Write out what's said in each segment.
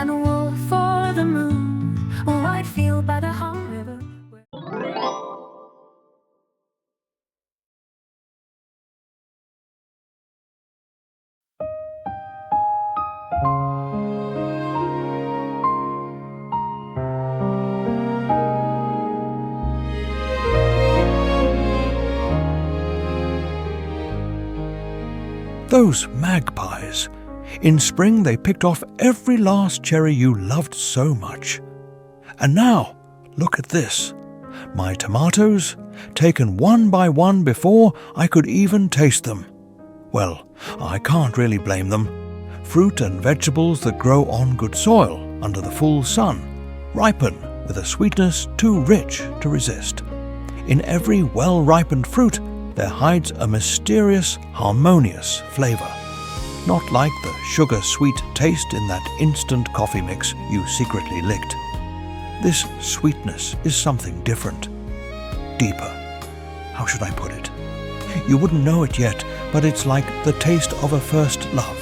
and wool for the moon, a wide field by the hot river. Those magpies. In spring they picked off every last cherry you loved so much. And now, look at this. My tomatoes, taken one by one before I could even taste them. Well, I can't really blame them. Fruit and vegetables that grow on good soil under the full sun ripen with a sweetness too rich to resist. In every well-ripened fruit, there hides a mysterious, harmonious flavor. Not like the sugar-sweet taste in that instant coffee mix you secretly licked. This sweetness is something different, deeper. How should I put it? You wouldn't know it yet, but it's like the taste of a first love.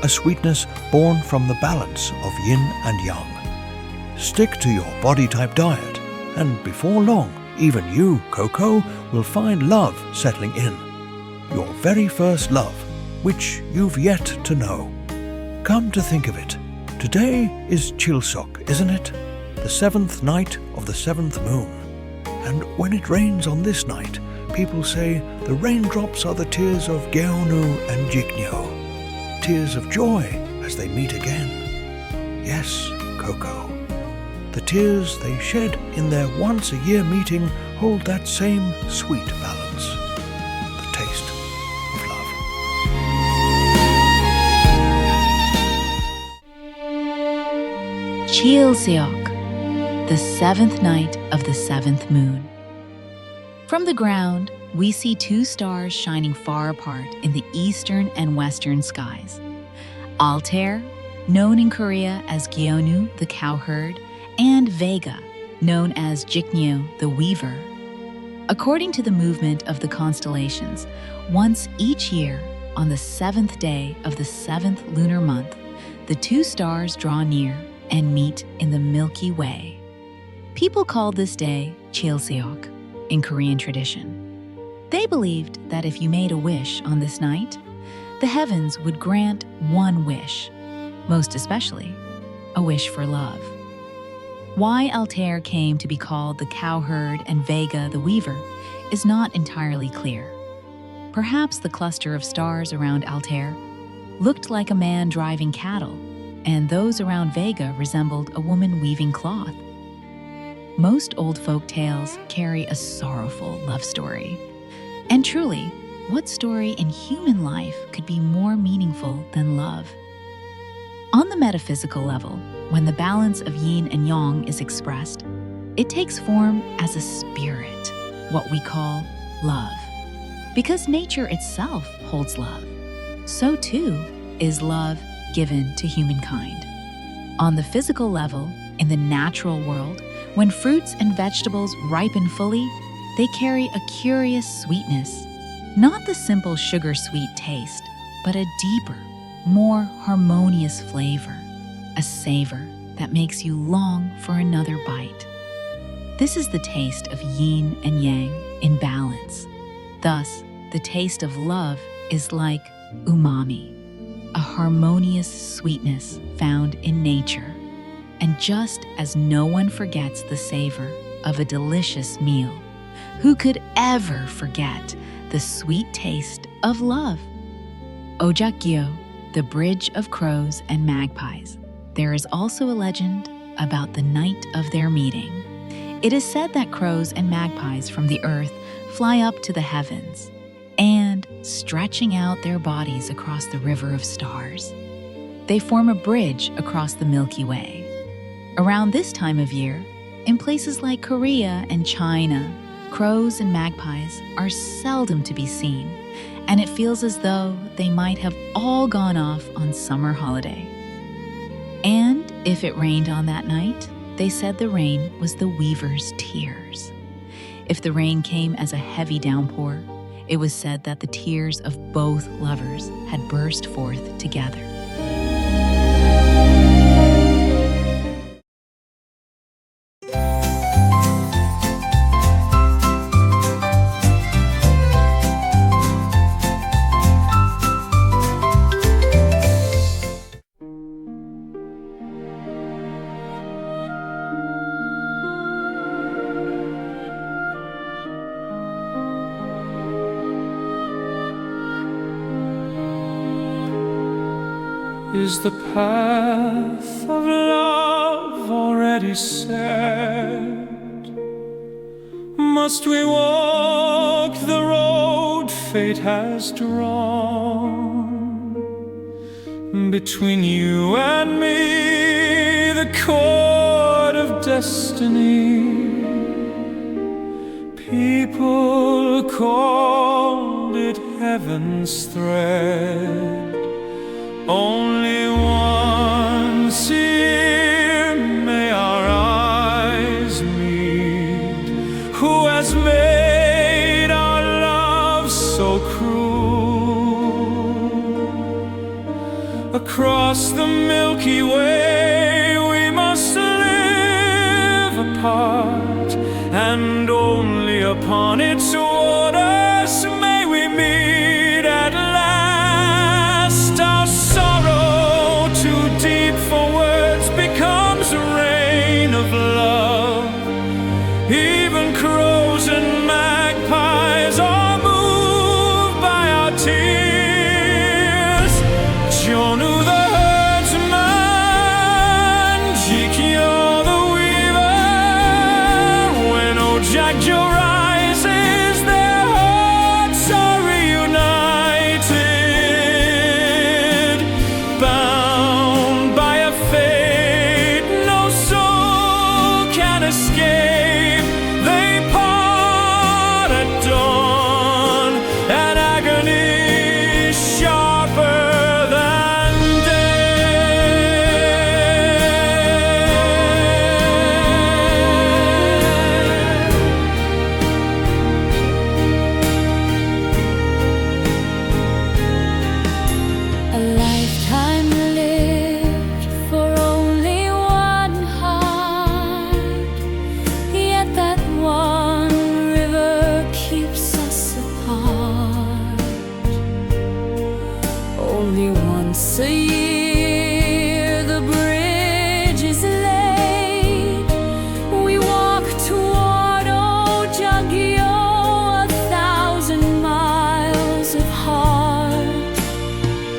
A sweetness born from the balance of yin and yang. Stick to your body type diet, and before long, even you, Coco, will find love settling in. Your very first love, which you've yet to know. Come to think of it, today is Chilseok, isn't it? The 7th night of the 7th moon. And when it rains on this night, people say the raindrops are the tears of Gyeonu and Jiknyeo. Tears of joy as they meet again. Yes, Coco. The tears they shed in their once-a-year meeting hold that same sweet balance. The taste of love. Chilseok, the 7th night of the 7th moon. From the ground, we see two stars shining far apart in the eastern and western skies. Altair, known in Korea as Gyeonu, the cowherd, and Vega, known as Jiknyeo, the weaver. According to the movement of the constellations, once each year, on the 7th day of the 7th lunar month, the two stars draw near and meet in the Milky Way. People called this day Chilseok in Korean tradition. They believed that if you made a wish on this night, the heavens would grant one wish, most especially a wish for love. Why Altair came to be called the cowherd and Vega the weaver is not entirely clear. Perhaps the cluster of stars around Altair looked like a man driving cattle, and those around Vega resembled a woman weaving cloth. Most old folk tales carry a sorrowful love story. And truly, what story in human life could be more meaningful than love? On the metaphysical level, when the balance of yin and yang is expressed, it takes form as a spirit, what we call love. Because nature itself holds love, so too is love given to humankind. On the physical level, in the natural world, when fruits and vegetables ripen fully, they carry a curious sweetness, not the simple sugar-sweet taste, but a deeper, more harmonious flavor, a savor that makes you long for another bite. This is the taste of yin and yang in balance. Thus, the taste of love is like umami, a harmonious sweetness found in nature. And just as no one forgets the savor of a delicious meal, who could ever forget the sweet taste of love? Ojakgyo, the bridge of crows and magpies. There is also a legend about the night of their meeting. It is said that crows and magpies from the earth fly up to the heavens and, stretching out their bodies across the river of stars, they form a bridge across the Milky Way. Around this time of year, in places like Korea and China, crows and magpies are seldom to be seen, and it feels as though they might have all gone off on summer holiday. And if it rained on that night, they said the rain was the weaver's tears. If the rain came as a heavy downpour, it was said that the tears of both lovers had burst forth together. Is the path of love already set? Must we walk the road fate has drawn? Between you and me, the cord of destiny. People called it heaven's thread. Only once a year may our eyes meet. Who has made our love so cruel? Across the Milky Way we must live apart, and only upon its waters may we meet at last. Our sorrow, too deep for words, becomes a rain of love. Even crows and magpies are moved by our tears. Gyeonu the herdsman, Jiknyeo the weaver. When Ojakgyo rises, their hearts are reunited. Bound by a fate no soul can escape, they part at dawn, an agony sharper than A lifetime lived for only one heart, yet that one river keeps us apart. Only once a year the bridge is laid. We walk toward Ojakgyo, 1,000 miles of heart.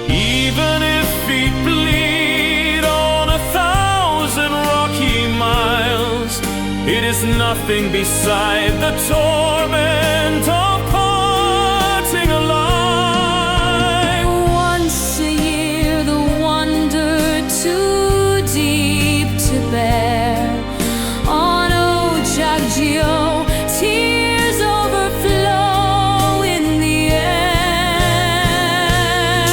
even if feet bleed on 1,000 rocky miles, it is nothing beside the torment of parting alive. Once a year the wonder too deep to bear. On Ojakgyo, tears overflow in the air.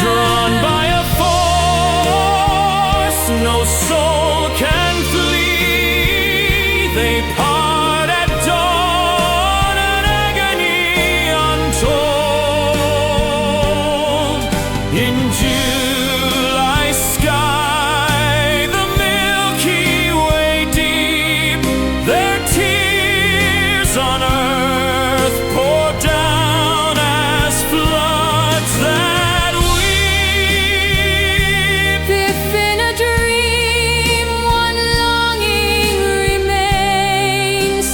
Drawn by a force no soul can flee, they part at dawn, an agony untold. In July sky, the Milky Way deep, their tears on earth pour down as floods that weep. If in a dream one longing remains,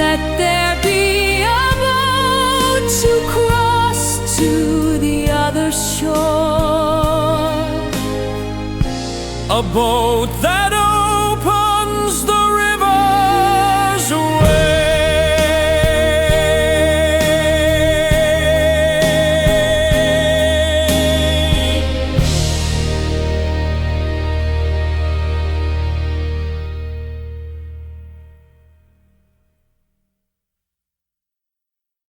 let there be a boat to cross to the other shore. A boat that opens the